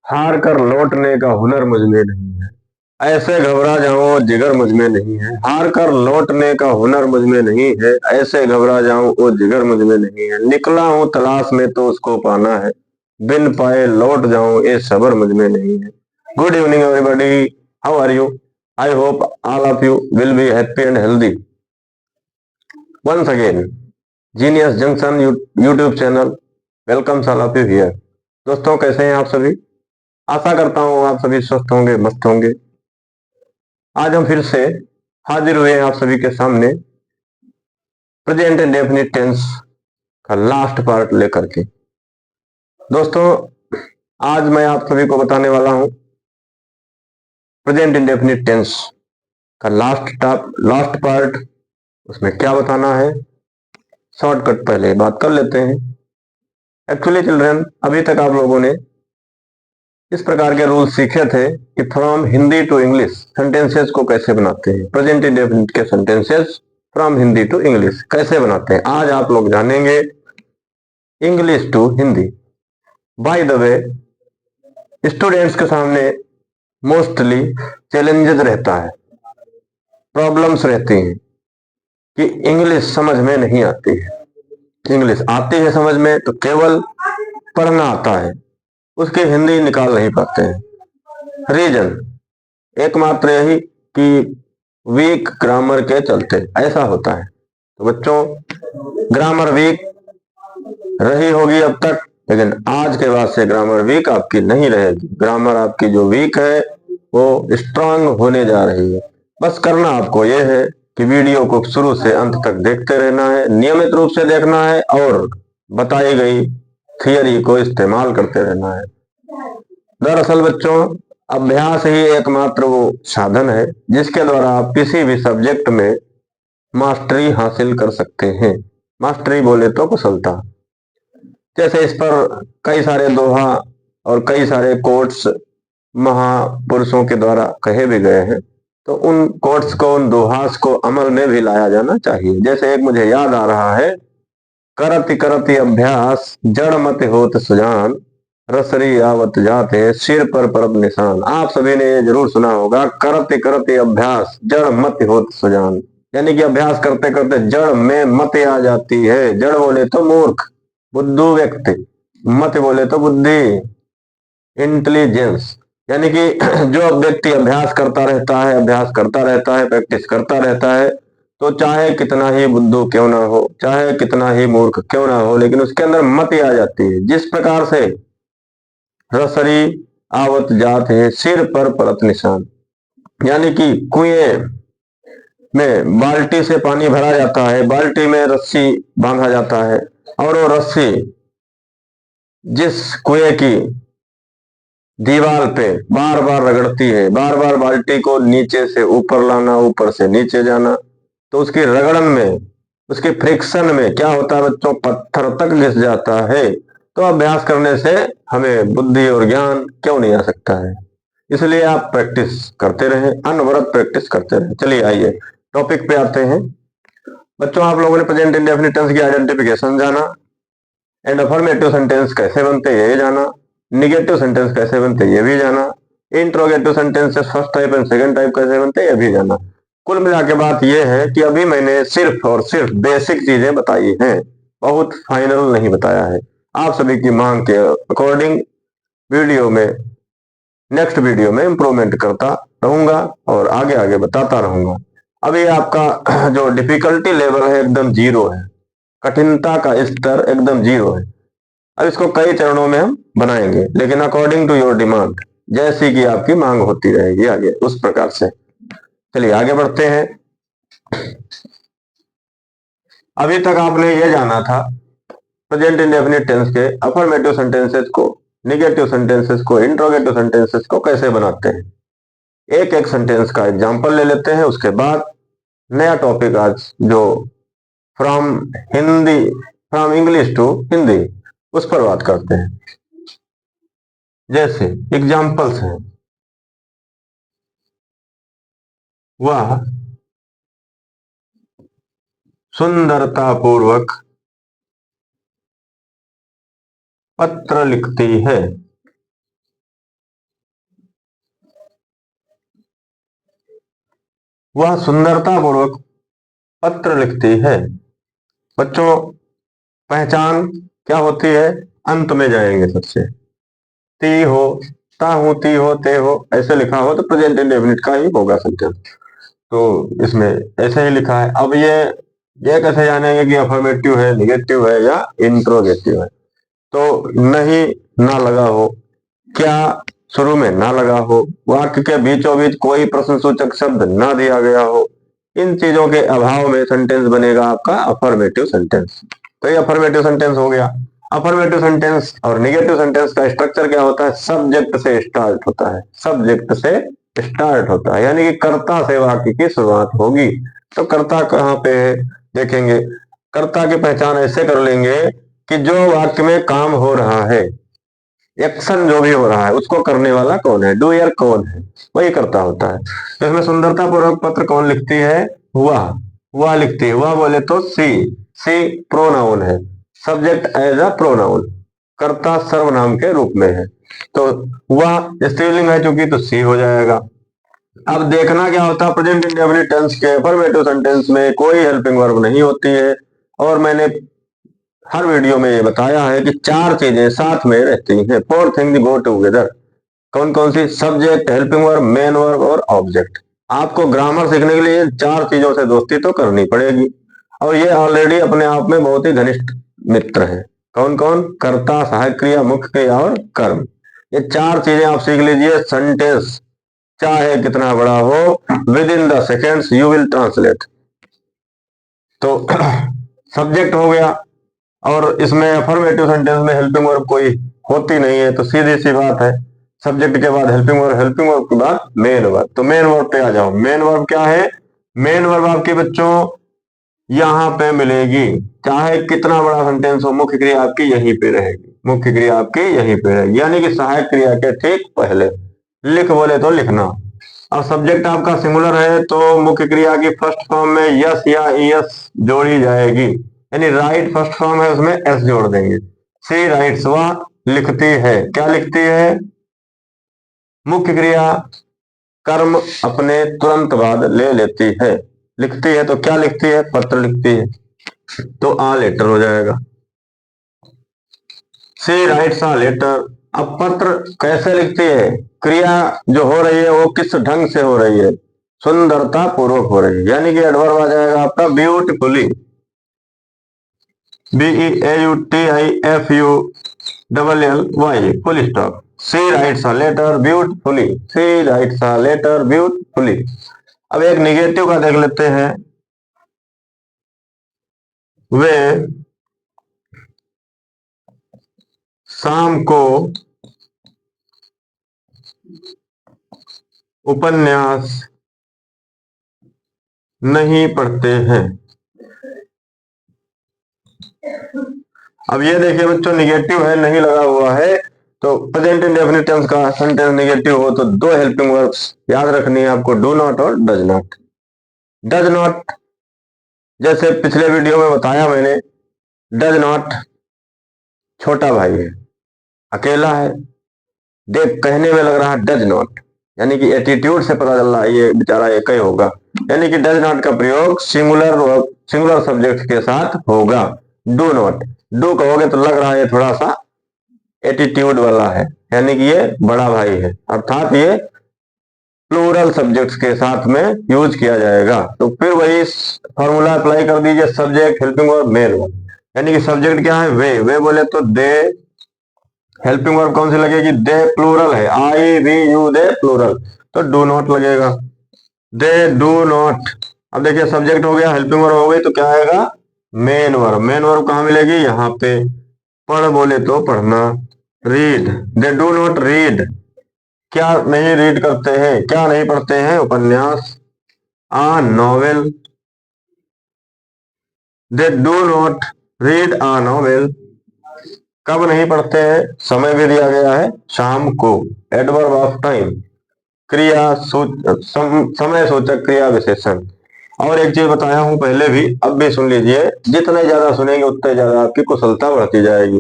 हार कर लौटने का हुनर मुझ में नहीं है। ऐसे घबरा जाऊं जिगर मुझ में नहीं है। हार कर लौटने का हुनर मुझ में नहीं है। ऐसे घबरा जाऊं वो जिगर मुझ में नहीं है। निकला हूं तलाश में तो उसको पाना है। बिन पाए लौट जाऊं ये सबर मुझ में नहीं है। Good evening everybody, how are you? I hope all of you will be happy and healthy. Once again genius junction YouTube channel welcomes all of you here. दोस्तों, कैसे हैं आप सभी? आशा करता हूँ आप सभी स्वस्थ होंगे, मस्त होंगे। आज हम फिर से हाजिर हुए हैं आप सभी के सामने प्रेजेंट इंडेफिनिट टेंस का लास्ट पार्ट लेकर के। दोस्तों, आज मैं आप सभी को बताने वाला हूं प्रेजेंट इंडेफिनिट टेंस का लास्ट पार्ट। उसमें क्या बताना है, शॉर्टकट पहले बात कर लेते हैं। एक्चुअली चिल्ड्रन, अभी तक आप लोगों ने इस प्रकार के रूल सीखे थे कि from Hindi to English sentences को कैसे बनाते हैं। प्रेजेंट इंडेफिनिट के sentences from Hindi to English कैसे बनाते हैं, आज आप लोग जानेंगे। English to Hindi. By the way, students के सामने मोस्टली चैलेंजेस रहता है, प्रॉब्लम्स रहती हैं कि इंग्लिश समझ में नहीं आती है। इंग्लिश आती है समझ में तो केवल पढ़ना आता है, उसकी हिंदी निकाल नहीं पाते हैं। रीजन एकमात्र यही कि वीक ग्रामर के चलते ऐसा होता है। तो बच्चों, ग्रामर वीक रही होगी अब तक, लेकिन आज के बाद से ग्रामर वीक आपकी नहीं रहेगी। ग्रामर आपकी जो वीक है वो स्ट्रांग होने जा रही है। बस करना आपको यह है कि वीडियो को शुरू से अंत तक देखते रहना है, नियमित रूप से देखना है और बताई गई थियरी को इस्तेमाल करते रहना है। दरअसल बच्चों, अभ्यास ही एकमात्र वो साधन है जिसके द्वारा आप किसी भी सब्जेक्ट में मास्टरी हासिल कर सकते हैं। मास्टरी बोले तो कुशलता। जैसे इस पर कई सारे दोहा और कई सारे कोट्स महापुरुषों के द्वारा कहे भी गए हैं, तो उन कोट्स को, उन दोहास को अमल में भी लाया जाना चाहिए। जैसे एक मुझे याद आ रहा है, करति करति अभ्यास जड़ मत होत सुजान, रसरी आवत जाते सिर पर परब निशान। आप सभी ने ये जरूर सुना होगा, करति करति अभ्यास जड़ मत होत सुजान, यानी कि अभ्यास करते करते जड़ में मत आ जाती है। जड़ बोले तो मूर्ख, बुद्धू व्यक्ति, मत बोले तो बुद्धि, इंटेलिजेंस, यानी कि जो व्यक्ति अभ्यास करता रहता है, अभ्यास करता रहता है, प्रैक्टिस करता रहता है, तो चाहे कितना ही बुद्धू क्यों ना हो, चाहे कितना ही मूर्ख क्यों ना हो, लेकिन उसके अंदर मत आ जाती है। जिस प्रकार से रसरी आवत जात है सिर पर परत निशान, यानी कि कुएं में बाल्टी से पानी भरा जाता है, बाल्टी में रस्सी बांधा जाता है और वो रस्सी जिस कुएं की दीवार पे बार बार रगड़ती है, बार बार बाल्टी को नीचे से ऊपर लाना, ऊपर से नीचे जाना, तो उसकी रगड़न में, उसके फ्रिक्शन में क्या होता है बच्चों, पत्थर तक घिस जाता है। तो अभ्यास करने से हमें बुद्धि और ज्ञान क्यों नहीं आ सकता है। इसलिए आप प्रैक्टिस करते रहें, अनवरत प्रैक्टिस करते रहें। चलिए आइए टॉपिक पे आते हैं। बच्चों, आप लोगों ने प्रेजेंट इंडेफिनिट टेंस की आइडेंटिफिकेशन जाना, एंड अफर्मेटिव सेंटेंस कैसे बनते हैं ये जाना, निगेटिव सेंटेंस कैसे बनते हैं ये भी जाना, interrogative sentences first type and second type कैसे बनते हैं ये भी जाना। कुल मिला के बात ये है कि अभी मैंने सिर्फ और सिर्फ बेसिक चीजें बताई हैं, बहुत फाइनल नहीं बताया है। आप सभी की मांग के अकॉर्डिंग वीडियो में, नेक्स्ट वीडियो में इंप्रूवमेंट करता रहूंगा और आगे आगे बताता रहूंगा। अभी आपका जो डिफिकल्टी लेवल है एकदम जीरो है, कठिनता का स्तर एकदम जीरो है। अब इसको कई चरणों में हम बनाएंगे, लेकिन अकॉर्डिंग टू योर डिमांड, जैसी कि आपकी मांग होती रहेगी आगे, उस प्रकार से। चलिए आगे बढ़ते हैं। अभी तक आपने ये जाना था प्रेजेंट इंडेफिनिट टेंस के अफर्मेटिव सेंटेंसेस को, निगेटिव सेंटेंसेस को, इंट्रोगेटिव सेंटेंसेस को कैसे बनाते हैं। एक एक सेंटेंस का एग्जाम्पल ले लेते हैं, उसके बाद नया टॉपिक आज जो from Hindi, from English to Hindi, उस पर बात करते हैं। जैसे एग्जाम्पल्स हैं, वह सुंदरता पूर्वक पत्र लिखती है। वह सुंदरता पूर्वक पत्र लिखती है। बच्चों, पहचान क्या होती है? अंत में जाएंगे सबसे। ती हो, ता हूं, ती हो, ते हो, ऐसे लिखा हो तो प्रेजेंट इंडेफिनिट का ही होगा सेंटेंस। तो इसमें ऐसे ही लिखा है। अब ये कैसे जानेंगे कि अफर्मेटिव है, निगेटिव है या इंट्रोगेटिव है? तो नहीं ना लगा हो, क्या शुरू में ना लगा हो, वाक्य के बीचों बीच कोई प्रश्नसूचक शब्द ना दिया गया हो, इन चीजों के अभाव में सेंटेंस बनेगा आपका अफर्मेटिव सेंटेंस। तो ये अफर्मेटिव सेंटेंस हो गया। अफर्मेटिव सेंटेंस और निगेटिव सेंटेंस का स्ट्रक्चर क्या होता है? सब्जेक्ट से स्टार्ट होता है। सब्जेक्ट से स्टार्ट होता है, यानी कि कर्ता से वाक्य की शुरुआत होगी। तो कर्ता कहाँ पे है देखेंगे। कर्ता की पहचान ऐसे कर लेंगे कि जो वाक्य में काम हो रहा है, एक्शन जो भी हो रहा है, उसको करने वाला कौन है, डूयर कौन है, वही करता होता है। तो इसमें सुंदरता पूर्वक पत्र कौन लिखती है? वह लिखती है। वह बोले तो सी प्रोनाउन है। सब्जेक्ट एज अ प्रोनाउन, कर्ता सर्वनाम के रूप में है। तो वह स्त्रीलिंग है चूंकि, तो सी हो जाएगा। अब देखना क्या होता है, प्रेजेंट इंडेफिनिट टेंस के अफर्मेटिव सेंटेंस में कोई हेल्पिंग वर्ब नहीं होती है। और मैंने हर वीडियो में ये बताया है कि चार चीजें साथ में रहती हैं। Four thing go together. कौन कौन सी? Subject, helping verb, main verb और ऑब्जेक्ट। आपको ग्रामर सीखने के लिए चार चीजों से दोस्ती तो करनी पड़ेगी, और ये ऑलरेडी अपने आप में बहुत ही घनिष्ठ मित्र है। कौन कौन? कर्ता, सहायक क्रिया, मुख्य क्रिया और कर्म। ये चार चीजें आप सीख लीजिए। सेंटेंस चाहे कितना बड़ा हो, with in the seconds you will translate. तो सब्जेक्ट हो गया, और इसमें अफर्मेटिव सेंटेंस में हेल्पिंग वर्ब कोई होती नहीं है, तो सीधी सी बात है, सब्जेक्ट के बाद हेल्पिंग वर्ब, हेल्पिंग वर्ब के बाद मेन वर्ब। तो मेन वर्ब पे आ जाओ। मेन वर्ब क्या है? मेन वर्ब आपके बच्चों यहाँ पे मिलेगी। चाहे कितना बड़ा सेंटेंस हो, मुख्य क्रिया आपकी यहीं पे रहेगी। मुख्य क्रिया आपकी यहीं पे रहेगी, यानी कि सहायक क्रिया के ठीक पहले। लिख बोले तो लिखना। और सब्जेक्ट आपका सिंगुलर है तो मुख्य क्रिया की फर्स्ट फॉर्म में यस या ईएस जोड़ी जाएगी, यानी राइट फर्स्ट फॉर्म है, उसमें एस जोड़ देंगे। सी राइट्स, वह लिखती है। क्या लिखती है? मुख्य क्रिया कर्म अपने तुरंत बाद ले लेती है। लिखती है तो क्या लिखती है? पत्र लिखती है, तो आ लेटर हो जाएगा। सी राइट्स आ लेटर। अब पत्र कैसे लिखती है? क्रिया जो हो रही है वो किस ढंग से हो रही है? सुंदरता पूर्वक हो रही है, यानी कि एडवर्ब आ जाएगा आपका beautifully. BEAUTIFULLY, full stop. She writes a letter beautifully. She writes a letter beautifully. अब एक निगेटिव का देख लेते हैं। वे शाम को उपन्यास नहीं पढ़ते हैं। अब ये देखिए बच्चों, निगेटिव है, नहीं लगा हुआ है, तो प्रेजेंट इंडेफिनिट टेंस का सेंटेंस निगेटिव हो तो दो हेल्पिंग वर्ब्स याद रखनी है आपको, डू नॉट और डज नॉट। डज नॉट, जैसे पिछले वीडियो में बताया मैंने, डज नॉट छोटा भाई है, अकेला है। देख कहने में लग रहा है डज नॉट, यानी कि एटीट्यूड से पता चल रहा है ये बेचारा एक ही होगा, यानी कि डज नॉट का प्रयोग सिंगुलर सब्जेक्ट के साथ होगा। डू नॉट, डू कहोगे तो लग रहा है थोड़ा सा एटीट्यूड वाला है, यानी कि ये बड़ा भाई है, अर्थात ये प्लूरल सब्जेक्ट्स के साथ में यूज किया जाएगा। तो फिर वही फॉर्मूला अप्लाई कर दीजिए, subject, helping verb, main verb. यानी कि सब्जेक्ट क्या है? वे बोले तो दे। हेल्पिंग वर्ब कौन सी लगेगी? दे प्लूरल है, आई वी यू दे प्लूरल, तो डू नॉट लगेगा। दे डू नॉट। अब देखिए सब्जेक्ट हो गया, हेल्पिंग वर्ब हो गई, तो क्या आएगा? Main verb. मेन वर्ब कहाँ मिलेगी? यहाँ पे। पढ़ बोले तो पढ़ना, read. They do not read, क्या नहीं रीड करते हैं, क्या नहीं पढ़ते हैं? उपन्यास। A novel. They do not read a novel. कब नहीं पढ़ते हैं? समय भी दिया गया है, शाम को। एडवर्ब ऑफ टाइम, समय सूचक क्रिया विशेषण। और एक चीज बताया हूं पहले भी, अब भी सुन लीजिए, जितने ज्यादा सुनेंगे उतने ज्यादा आपकी कुशलता बढ़ती जाएगी।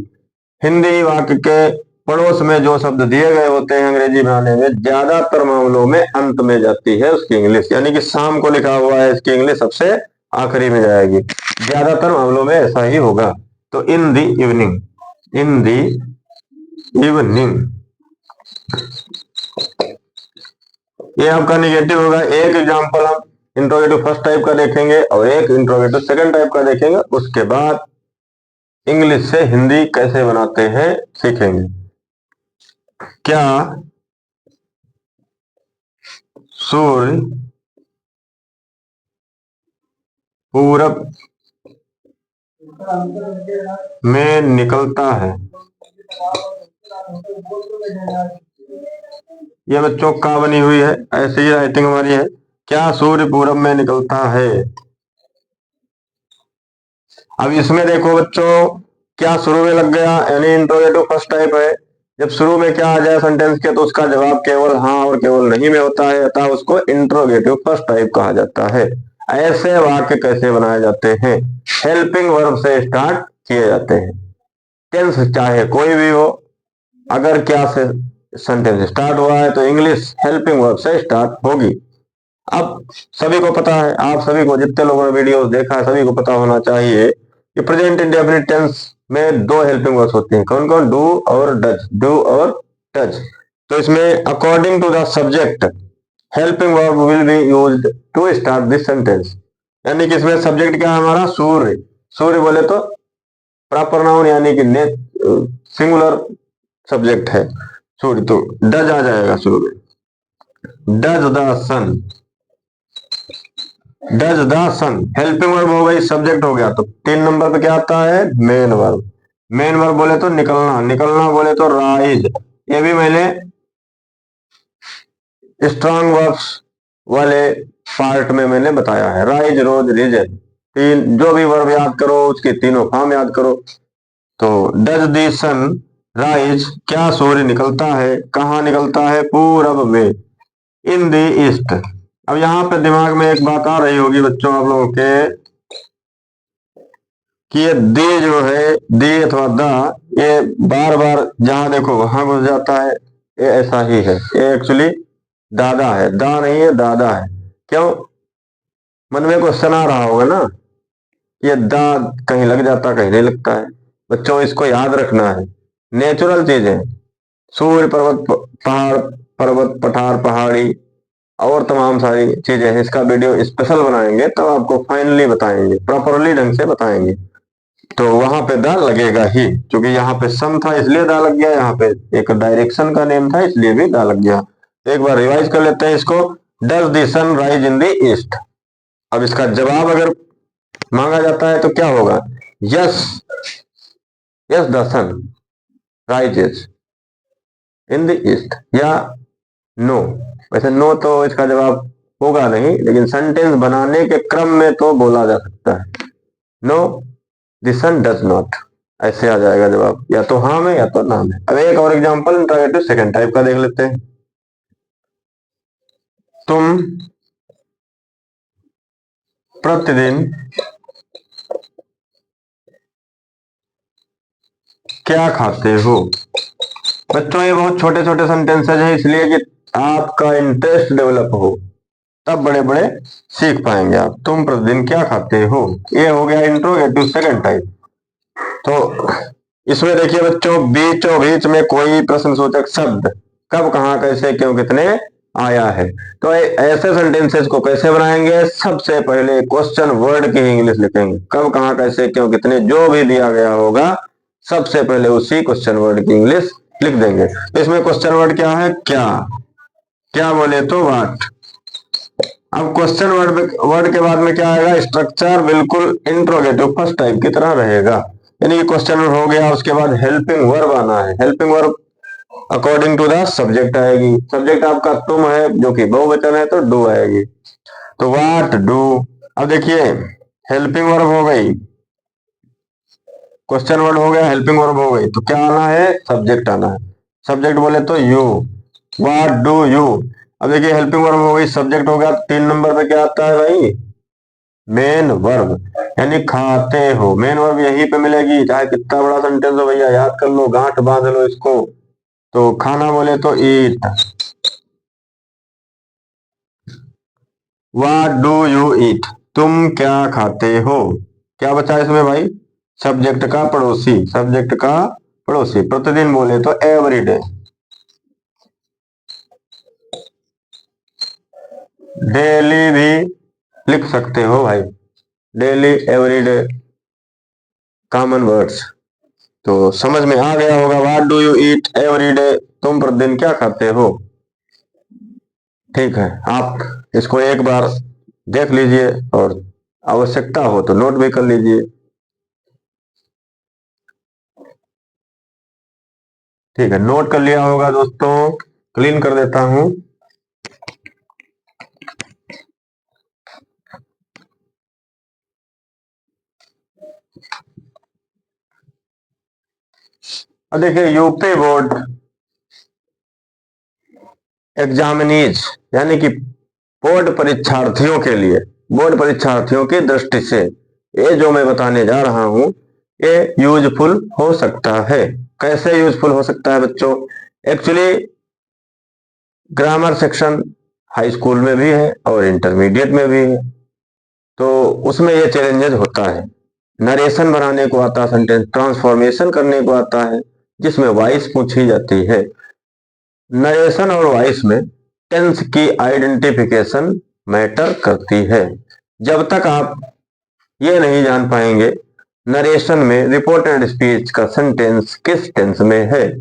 हिंदी वाक्य के पड़ोस में जो शब्द दिए गए होते हैं अंग्रेजी बनाने में, ज्यादातर मामलों में अंत में जाती है उसकी इंग्लिश, यानी कि शाम को लिखा हुआ है इसकी इंग्लिश सबसे आखिरी में जाएगी। ज्यादातर मामलों में ऐसा ही होगा। तो इन दी इवनिंग, इन दी इवनिंग, ये आपका निगेटिव होगा। एक एग्जाम्पल हम इंट्रोगेटिव फर्स्ट टाइप का देखेंगे और एक इंट्रोगेटिव सेकंड टाइप का देखेंगे, उसके बाद इंग्लिश से हिंदी कैसे बनाते हैं सीखेंगे। क्या सूर्य पूरब में निकलता है? ये बच्चों का बनी हुई है, ऐसी ही राइटिंग हमारी है। क्या सूर्य पूरब में निकलता है? अब इसमें देखो बच्चों, क्या शुरू में लग गया, यानी इंट्रोगेटिव फर्स्ट टाइप है। जब शुरू में क्या आ जाए सेंटेंस के तो उसका जवाब केवल हाँ और केवल नहीं में होता है, अतः उसको इंट्रोगेटिव फर्स्ट टाइप कहा जाता है। ऐसे वाक्य कैसे बनाए जाते हैं? हेल्पिंग वर्ब से स्टार्ट किए जाते हैं। टेंस चाहे कोई भी हो, अगर क्या से सेंटेंस स्टार्ट हुआ है तो इंग्लिश हेल्पिंग वर्ब से स्टार्ट होगी। अब सभी को पता है, आप सभी को, जितने लोगों ने वीडियो देखा है सभी को पता होना चाहिए कि प्रेजेंट इंडेफिनिट टेंस में दो हेल्पिंग वर्ब्स होते हैं। कौन कौन? डू और डज, डू और डज। तो इसमें according to the subject helping verb will be used to start this sentence, यानी कि इसमें सब्जेक्ट क्या है हमारा? सूर्य। सूर्य बोले तो प्रॉपर नाउन, यानी कि सिंगुलर सब्जेक्ट है सूर्य, तो डज आ जाएगा शुरू में। Does the sun, does the sun helping verb हो गई, सब्जेक्ट हो गया। तो 3 नंबर पे क्या आता है? Main verb. मेन वर्ब बोले तो निकलना, निकलना बोले तो राइज। ये भी मैंने स्ट्रॉन्ग वर्ब्स वाले पार्ट में मैंने बताया है। राइज, रोज, रिजन, तीन जो भी वर्ब याद करो उसके तीनों फॉर्म याद करो। तो डज द सन राइज, क्या सूर्य निकलता है? कहाँ निकलता है? पूरब में, इन द ईस्ट। अब यहाँ पे दिमाग में एक बात आ रही होगी बच्चों आप लोगों के कि ये दे जो है, दे अथवा दा, ये बार बार जहां देखो वहां घुस जाता है। ये ऐसा ही है, ये एक्चुअली दादा है, दा नहीं है, दादा है। क्यों? मन में क्वेश्चन आ रहा होगा ना, ये दा कहीं लग जाता कहीं नहीं लगता है। बच्चों इसको याद रखना है, नेचुरल चीजें। सूर्य, पर्वत, पहाड़, पर्वत, पठार, पहाड़ी और तमाम सारी चीजें हैं। इसका वीडियो स्पेशल बनाएंगे तब आपको फाइनली बताएंगे, प्रॉपरली ढंग से बताएंगे। तो वहां पे दा लगेगा ही, क्योंकि यहाँ पे सम था इसलिए दा लग गया, यहाँ पे एक डायरेक्शन का नेम था इसलिए भी दा लग गया। एक बार रिवाइज कर लेते हैं इसको। Does the sun rise in the east? अब इसका जवाब अगर मांगा जाता है तो क्या होगा? Yes, yes the sun rises in the east, या नो। वैसे नो तो इसका जवाब होगा नहीं, लेकिन सेंटेंस बनाने के क्रम में तो बोला जा सकता है। No, the sun does not, ऐसे आ जाएगा जवाब, या तो हाँ में या तो ना में। अब एक और एग्जांपल इंट्रोगेटिव सेकंड टाइप का देख लेते हैं। तुम प्रतिदिन क्या खाते हो? बच्चों ये बहुत छोटे छोटे सेंटेंसेज हैं, इसलिए कि आपका इंटरेस्ट डेवलप हो, तब बड़े बड़े सीख पाएंगे आप। तुम प्रतिदिन क्या खाते हो, ये हो गया इंट्रोगेटिव सेकंड टाइप। तो इसमें देखिए बच्चों, बीचों बीच में कोई प्रश्नसूचक शब्द कब, कहाँ, कैसे, क्यों, कितने आया है। तो ऐसे सेंटेंसेस को कैसे बनाएंगे? सबसे पहले क्वेश्चन वर्ड की इंग्लिश लिखेंगे। कब, कहाँ, कैसे, क्यों, कितने जो भी दिया गया होगा सबसे पहले उसी क्वेश्चन वर्ड की इंग्लिश लिख देंगे। तो इसमें क्वेश्चन वर्ड क्या है? क्या, क्या बोले तो व्हाट। अब क्वेश्चन वर्ड के बाद में क्या आएगा? स्ट्रक्चर बिल्कुल इंट्रोगेटिव फर्स्ट टाइप की तरह रहेगा, यानी कि क्वेश्चन हो गया, उसके बाद हेल्पिंग वर्ब आना है। Helping verb according to the subject आएगी। सब्जेक्ट आपका तुम है जो कि बहुवचन है तो डू आएगी। तो व्हाट डू। अब देखिए हेल्पिंग वर्ब हो गई, क्वेश्चन वर्ड हो गया, हेल्पिंग वर्ब हो गई, तो क्या आना है? सब्जेक्ट आना है। सब्जेक्ट बोले तो यू, व्हाट डू यू। अब देखिए हेल्पिंग वर्ब हो गई, सब्जेक्ट हो गया, 3 नंबर पे क्या आता है भाई? मेन वर्ब, यानी खाते हो। मेन वर्ब यहीं पे मिलेगी, चाहे कितना बड़ा सेंटेंस हो भैया, याद कर लो, गांठ बांध लो इसको। तो खाना बोले तो ईट। व्हाट डू यू ईट, तुम क्या खाते हो। क्या बचा इसमें भाई, सब्जेक्ट का पड़ोसी, सब्जेक्ट का पड़ोसी। प्रतिदिन बोले तो एवरीडे। डेली भी लिख सकते हो भाई, डेली एवरीडे कॉमन वर्ड्स। तो समझ में आ गया होगा, what do you eat everyday, तुम प्रतिदिन क्या खाते हो। ठीक है, आप इसको एक बार देख लीजिए और आवश्यकता हो तो नोट भी कर लीजिए। ठीक है, नोट कर लिया होगा दोस्तों, क्लीन कर देता हूं। अब देखिए, यूपी बोर्ड एग्जामिनीज यानी कि बोर्ड परीक्षार्थियों के लिए, बोर्ड परीक्षार्थियों की दृष्टि से ये जो मैं बताने जा रहा हूं ये यूजफुल हो सकता है। कैसे यूजफुल हो सकता है बच्चों, actually grammar section high school में भी है और इंटरमीडिएट में भी है, तो उसमें ये चैलेंजेस होता है। नरेशन बनाने को आता है, सेंटेंस ट्रांसफॉर्मेशन करने को आता है, जिसमें वॉइस पूछी जाती है। नरेशन और वॉइस में टेंस की आइडेंटिफिकेशन मैटर करती है। जब तक आप ये नहीं जान पाएंगे नरेशन में रिपोर्टेड स्पीच का सेंटेंस किस टेंस में है,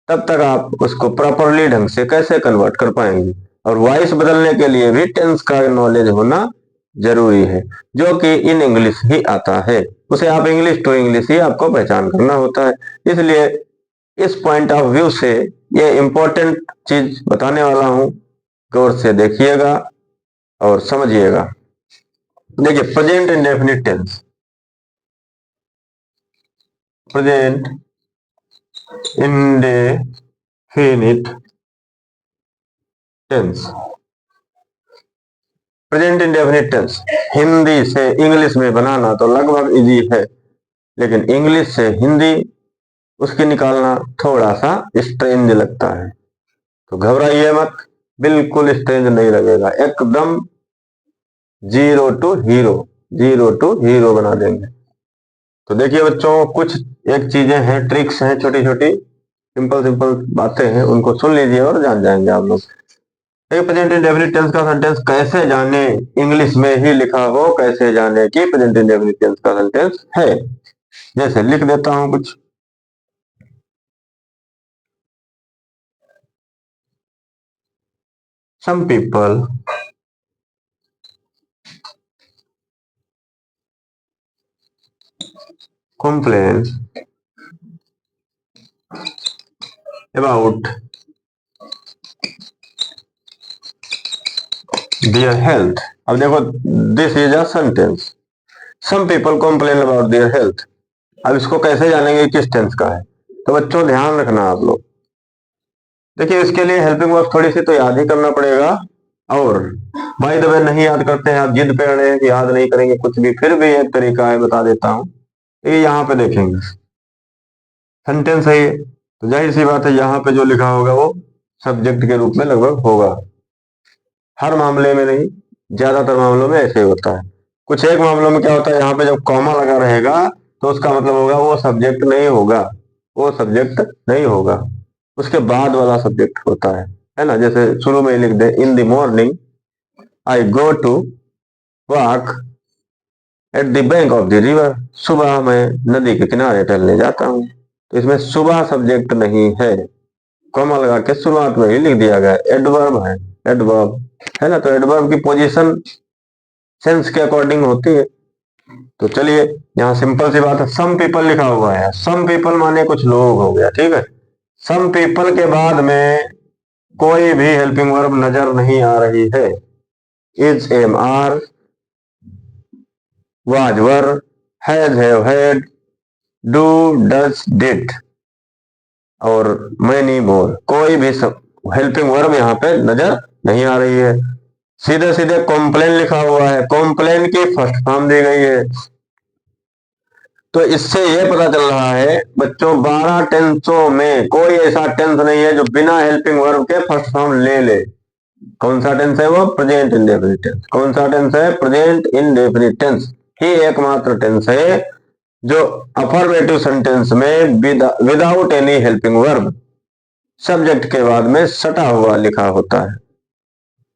तब तक आप उसको प्रॉपरली ढंग से कैसे कन्वर्ट कर पाएंगे। और वॉइस बदलने के लिए भी टेंस का नॉलेज होना जरूरी है, जो कि इन इंग्लिश ही आता है। उसे आप इंग्लिश टू इंग्लिश ही आपको पहचान करना होता है। इसलिए इस पॉइंट ऑफ व्यू से ये इंपॉर्टेंट चीज बताने वाला हूं, गौर से देखिएगा और समझिएगा। देखिए, present indefinite tense, present indefinite tense, present indefinite tense Hindi से इंग्लिश में बनाना तो लगभग इजी है, लेकिन इंग्लिश से हिंदी उसकी निकालना थोड़ा सा स्ट्रेंज लगता है। तो घबराइए मत, बिल्कुल स्ट्रेंज नहीं लगेगा, एकदम zero to hero, zero to hero बना देंगे। तो देखिए बच्चों, कुछ एक चीजें हैं, ट्रिक्स हैं, छोटी छोटी सिंपल सिंपल बातें हैं, उनको सुन लीजिए और जान जाएंगे आप लोग। प्रेजेंट इंडेफिनिट टेंस का सेंटेंस कैसे जाने, इंग्लिश में ही लिखा हो, कैसे जाने कि प्रेजेंट इंडेफिनिट टेंस का सेंटेंस है। जैसे लिख देता हूं कुछ, some people complain about their health। अब देखो, this is a sentence, some people complain about their health. अब इसको कैसे जानेंगे किस टेंस का है, तो बच्चों ध्यान रखना आप लोग। देखिए, इसके लिए हेल्पिंग वर्ब थोड़ी सी तो याद ही करना पड़ेगा, और बाय द वे नहीं याद करते हैं आप, जिद पे अड़े हैं कि याद नहीं करेंगे कुछ भी, फिर भी एक तरीका है, बता देता हूं। ये यहाँ पे देखेंगे सेंटेंस है ये, तो जाहिर सी बात है यहाँ पे जो लिखा होगा वो सब्जेक्ट के रूप में लगभग होगा। हर मामले में नहीं, ज्यादातर मामलों में ऐसे ही होता है। कुछ एक मामलों में क्या होता है, यहाँ पे जब कॉमा लगा रहेगा तो उसका मतलब होगा वो सब्जेक्ट नहीं होगा, वो सब्जेक्ट नहीं होगा, उसके बाद वाला सब्जेक्ट होता है ना। जैसे शुरू में लिख दे, in the morning I go to walk at the bank of the river, सुबह मैं नदी के किनारे टहलने जाता हूँ। तो इसमें सुबह सब्जेक्ट नहीं है, कॉमा लगा के शुरुआत में ही लिख दिया गया, एडवर्ब है, एडवर्ब है ना। तो एडवर्ब की पोजीशन सेंस के अकॉर्डिंग होती है। तो चलिए, यहाँ सिंपल सी बात है, सम पीपल लिखा हुआ है, सम पीपल माने कुछ लोग हो गया, ठीक है। सम पीपल के बाद में कोई भी हेल्पिंग वर्ब नजर नहीं आ रही है। Is, am, are, was, were, has, have, had, do, does, did और मैनी मोर, कोई भी हेल्पिंग वर्ब यहाँ पे नजर नहीं आ रही है। सीधे सीधे कॉम्प्लेन लिखा हुआ है, कॉम्प्लेन की फर्स्ट फॉर्म दी गई है, तो इससे यह पता चल रहा है बच्चों 12 टेंसों में कोई ऐसा टेंस नहीं है जो बिना हेल्पिंग वर्ब के फर्स्ट फॉर्म ले ले। कौन सा टेंस है वो? Present indefinite tense. कौन सा टेंस है? प्रेजेंट इंडेफिनिट टेंस ही एकमात्र टेंस है जो अफर्मेटिव सेंटेंस में without any helping verb subject के बाद में सटा हुआ लिखा होता है।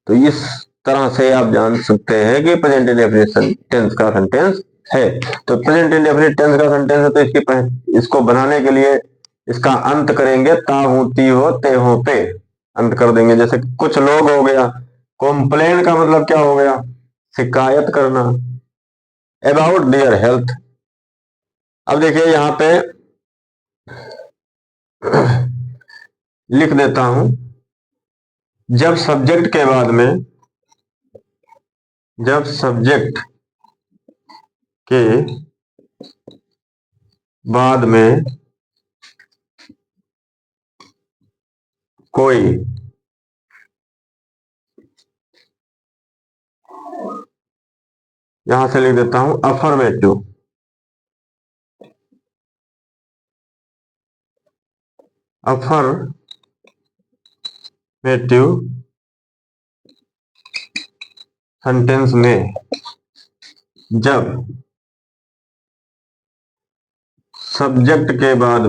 तो इस तरह से आप जान सकते हैं कि प्रेजेंट इंडेफिनिट टेंस का सेंटेंस है। तो प्रेजेंट इंडेफिनिट टेंस का सेंटेंस है, तो इसको बनाने के लिए इसका अंत करेंगे ता हूं ती हो ते हो पे अंत कर देंगे। जैसे कुछ लोग हो गया, कॉम्प्लेन का मतलब क्या हो गया? शिकायत करना। About their health. अब देखिए यहां पे लिख देता हूं, जब सब्जेक्ट के बाद में कोई यहां से लिख देता हूं अफर्मेटिव सेंटेंस में जब सब्जेक्ट के बाद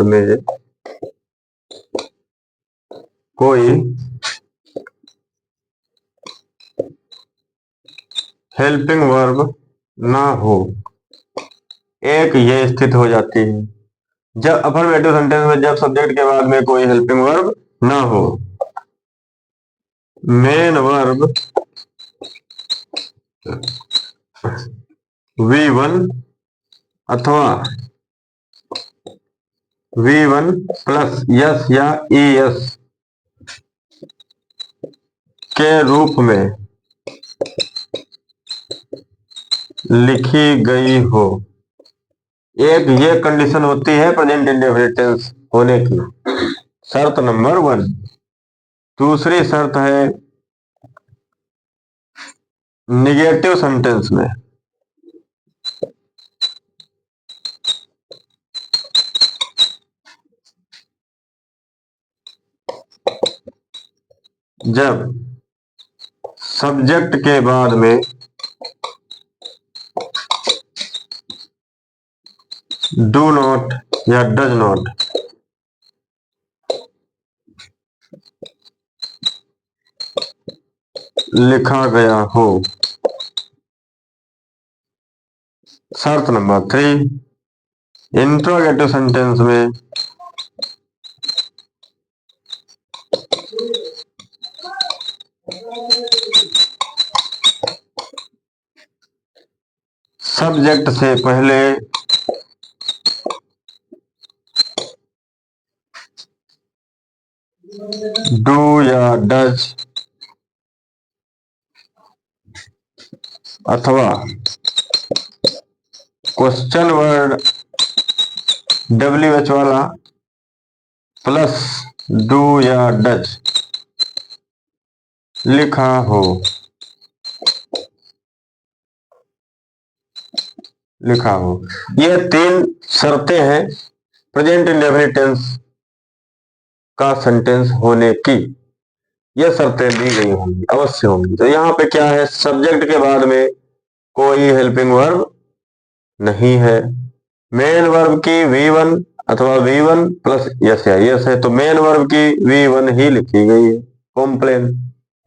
में कोई हेल्पिंग वर्ब ना हो, एक ये स्थिति हो जाती है। जब अफर्मेटिव सेंटेंस में जब सब्जेक्ट के बाद में कोई हेल्पिंग वर्ब ना हो, मेन वर्ब V1 अथवा V1 प्लस यस या ES के रूप में लिखी गई हो। एक ये कंडीशन होती है प्रेजेंट इंडेफिनिट टेंस होने की, शर्त नंबर 1। दूसरी शर्त है निगेटिव सेंटेंस में जब सब्जेक्ट के बाद में डू नॉट या डज नॉट लिखा गया हो। शर्त नंबर 3, इंट्रोगेटिव सेंटेंस में सब्जेक्ट से पहले डू या डज अथवा क्वेश्चन वर्ड WH वाला प्लस डू या डज लिखा हो। ये 3 शर्तें हैं प्रेजेंट इंडेफिनिट टेंस का सेंटेंस होने की। ये शर्तें दी गई होंगी, अवश्य होंगी। तो यहाँ पे क्या है? सब्जेक्ट के बाद में कोई हेल्पिंग वर्ब नहीं है, मेन वर्ब की V1 अथवा V1 प्लस यस या यस है, तो मेन वर्ब की V1 ही लिखी गई है, कॉम्प्लेन,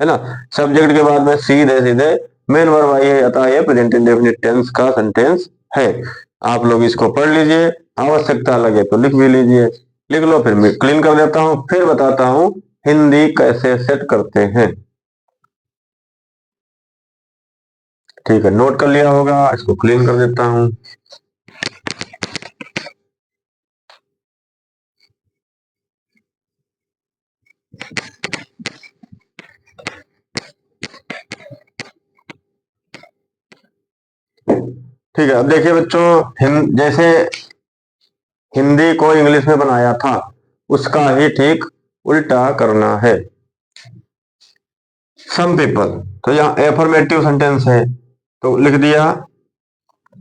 है ना। सब्जेक्ट के बाद में सीधे सीधे मेन वर्ब आई है, अतः ये प्रेजेंट इंडेफिनिट टेंस का सेंटेंस है। आप लोग इसको पढ़ लीजिए, आवश्यकता लगे तो लिख भी लीजिए। लिख लो, फिर मैं क्लीन कर देता हूं, फिर बताता हूं हिंदी कैसे सेट करते हैं। ठीक है, नोट कर लिया होगा, इसको क्लीन कर देता हूं। ठीक है, अब देखिए बच्चों, जैसे हिंदी को इंग्लिश में बनाया था उसका ही ठीक उल्टा करना है। सम पीपल, तो यहाँ एफर्मेटिव सेंटेंस है तो लिख दिया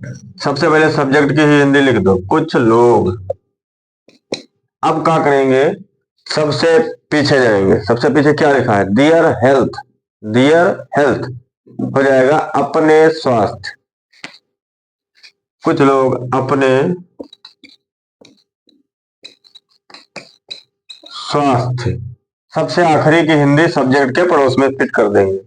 सबसे पहले सब्जेक्ट की ही हिंदी लिख दो। कुछ लोग। अब क्या करेंगे, सबसे पीछे जाएंगे। सबसे पीछे क्या लिखा है, डियर हेल्थ। डियर हेल्थ हो जाएगा अपने स्वास्थ्य। कुछ लोग अपने स्वास्थ्य। सबसे आखिरी की हिंदी सब्जेक्ट के पड़ोस में फिट कर देंगे,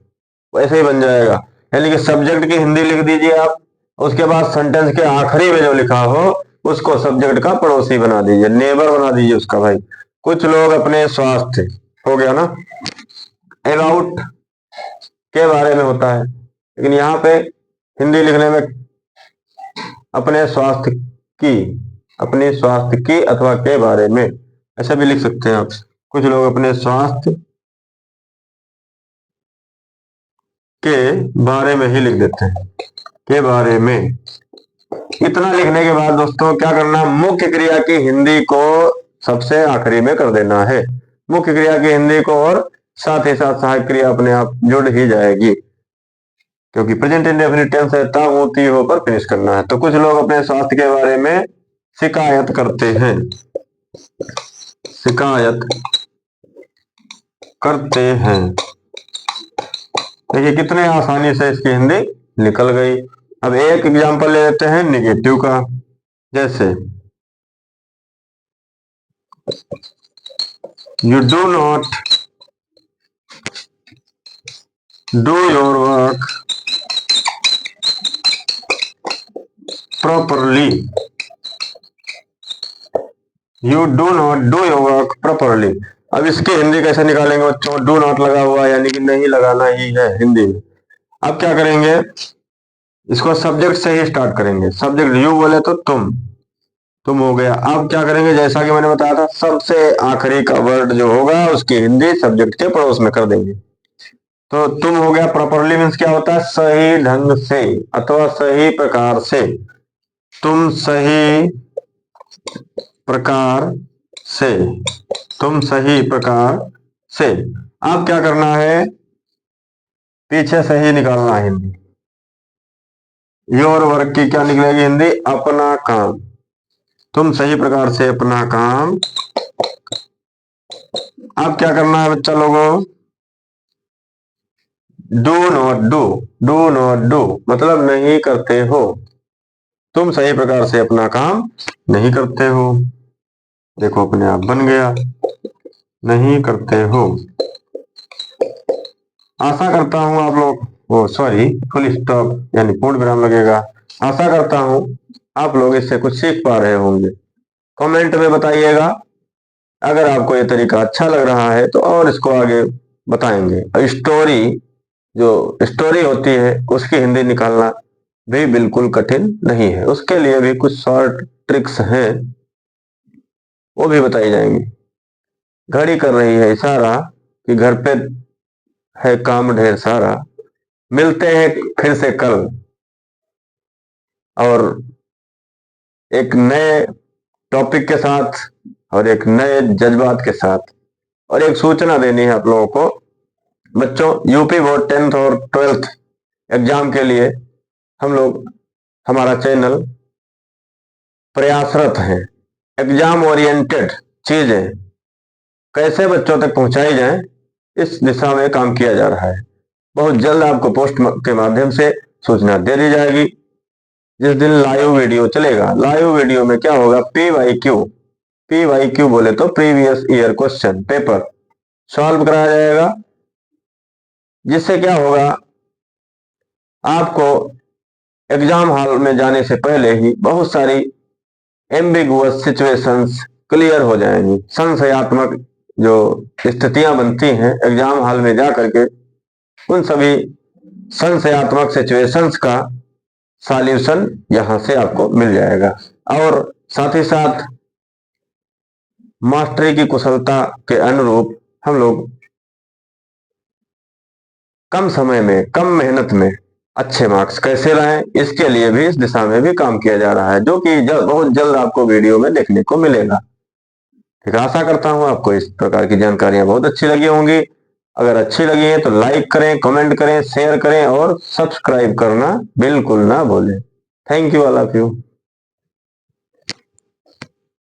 वैसे ही बन जाएगा। यानी कि सब्जेक्ट की हिंदी लिख दीजिए आप, उसके बाद सेंटेंस के आखिरी में जो लिखा हो उसको सब्जेक्ट का पड़ोसी बना दीजिए, नेबर बना दीजिए उसका भाई। कुछ लोग अपने स्वास्थ्य हो गया ना। अबाउट के बारे में होता है, लेकिन यहाँ पे हिंदी लिखने में अपने स्वास्थ्य की, अपने स्वास्थ्य की अथवा के बारे में ऐसा भी लिख सकते हैं आप। कुछ लोग अपने स्वास्थ्य के बारे में ही लिख देते हैं, के बारे में। इतना लिखने के बाद दोस्तों क्या करना, मुख्य क्रिया की हिंदी को सबसे आखिरी में कर देना है। मुख्य क्रिया की हिंदी को, और साथ ही साथ सहायक क्रिया अपने आप जुड़ ही जाएगी, क्योंकि प्रेजेंट इंडेफिनिट टेंस है, ता होती हो पर फिनिश करना है। तो कुछ लोग अपने स्वास्थ्य के बारे में शिकायत करते हैं, शिकायत करते हैं। देखिए कितने आसानी से इसकी हिंदी निकल गई। अब एक एग्जांपल ले लेते हैं निगेटिव का, जैसे you do not do your work properly. You do not do your work properly. अब इसकी हिंदी कैसे निकालेंगे बच्चों, डू नॉट लगा हुआ यानी कि नहीं लगाना ही है हिंदी में। अब क्या करेंगे, इसको सब्जेक्ट से ही स्टार्ट करेंगे। सब्जेक्ट यू बोले तो तुम हो गया। अब क्या करेंगे, जैसा कि मैंने बताया था, सबसे आखिरी का वर्ड जो होगा उसकी हिंदी सब्जेक्ट के पड़ोस में कर देंगे। तो तुम हो गया, प्रॉपरली मीन्स क्या होता है, सही ढंग से अथवा सही प्रकार से। तुम सही प्रकार से, तुम सही प्रकार से। अब क्या करना है, पीछे से ही निकालना है हिंदी। योर वर्क की क्या निकलेगी हिंदी, अपना काम। तुम सही प्रकार से अपना काम। अब क्या करना है बच्चा लोगों, do not do, do not do मतलब नहीं करते हो। तुम सही प्रकार से अपना काम नहीं करते हो। देखो अपने आप बन गया, नहीं करते हो। आशा करता हूं आप लोग, वो सॉरी फुल स्टॉप यानी पूर्ण विराम लगेगा। आशा करता हूं आप लोग इससे कुछ सीख पा रहे होंगे। कमेंट में बताइएगा। अगर आपको ये तरीका अच्छा लग रहा है तो और इसको आगे बताएंगे। और स्टोरी, जो स्टोरी होती है उसकी हिंदी निकालना भी बिल्कुल कठिन नहीं है, उसके लिए भी कुछ शॉर्ट ट्रिक्स हैं, वो भी बताई जाएंगी। घड़ी कर रही है इशारा कि घर पे है काम ढेर सारा, मिलते हैं फिर से कल, और एक नए टॉपिक के साथ और एक नए जज्बात के साथ। और एक सूचना देनी है आप लोगों को बच्चों, यूपी बोर्ड 10th और 12th एग्जाम के लिए हम लोग, हमारा चैनल प्रयासरत है। एग्जाम ओरिएंटेड चीजें कैसे बच्चों तक पहुंचाई जाए, इस दिशा में काम किया जा रहा है। बहुत जल्द आपको पोस्ट के माध्यम से सूचना दे दी जाएगी। जिस दिन लाइव वीडियो चलेगा, लाइव वीडियो में क्या होगा, PYQ, PYQ बोले तो previous year question paper solve कराया जाएगा। जिससे क्या होगा, आपको एग्जाम हॉल में जाने से पहले ही बहुत सारी एम्बिगुअस सिचुएशंस क्लियर हो जाएंगी। संशयात्मक जो स्थितियां बनती हैं एग्जाम हॉल में जा करके, उन सभी संशयात्मक सिचुएशंस का सॉल्यूशन यहां से आपको मिल जाएगा। और साथ ही साथ मास्टरी की कुशलता के अनुरूप हम लोग कम समय में, कम मेहनत में अच्छे मार्क्स कैसे लाएं, इसके लिए भी इस दिशा में भी काम किया जा रहा है, जो कि बहुत जल्द आपको वीडियो में देखने को मिलेगा। ठीक है, आशा करता हूं आपको इस प्रकार की जानकारियां बहुत अच्छी लगी होंगी। अगर अच्छी लगी है तो लाइक करें, कमेंट करें, शेयर करें और सब्सक्राइब करना बिल्कुल ना भूलें। Thank you all of you.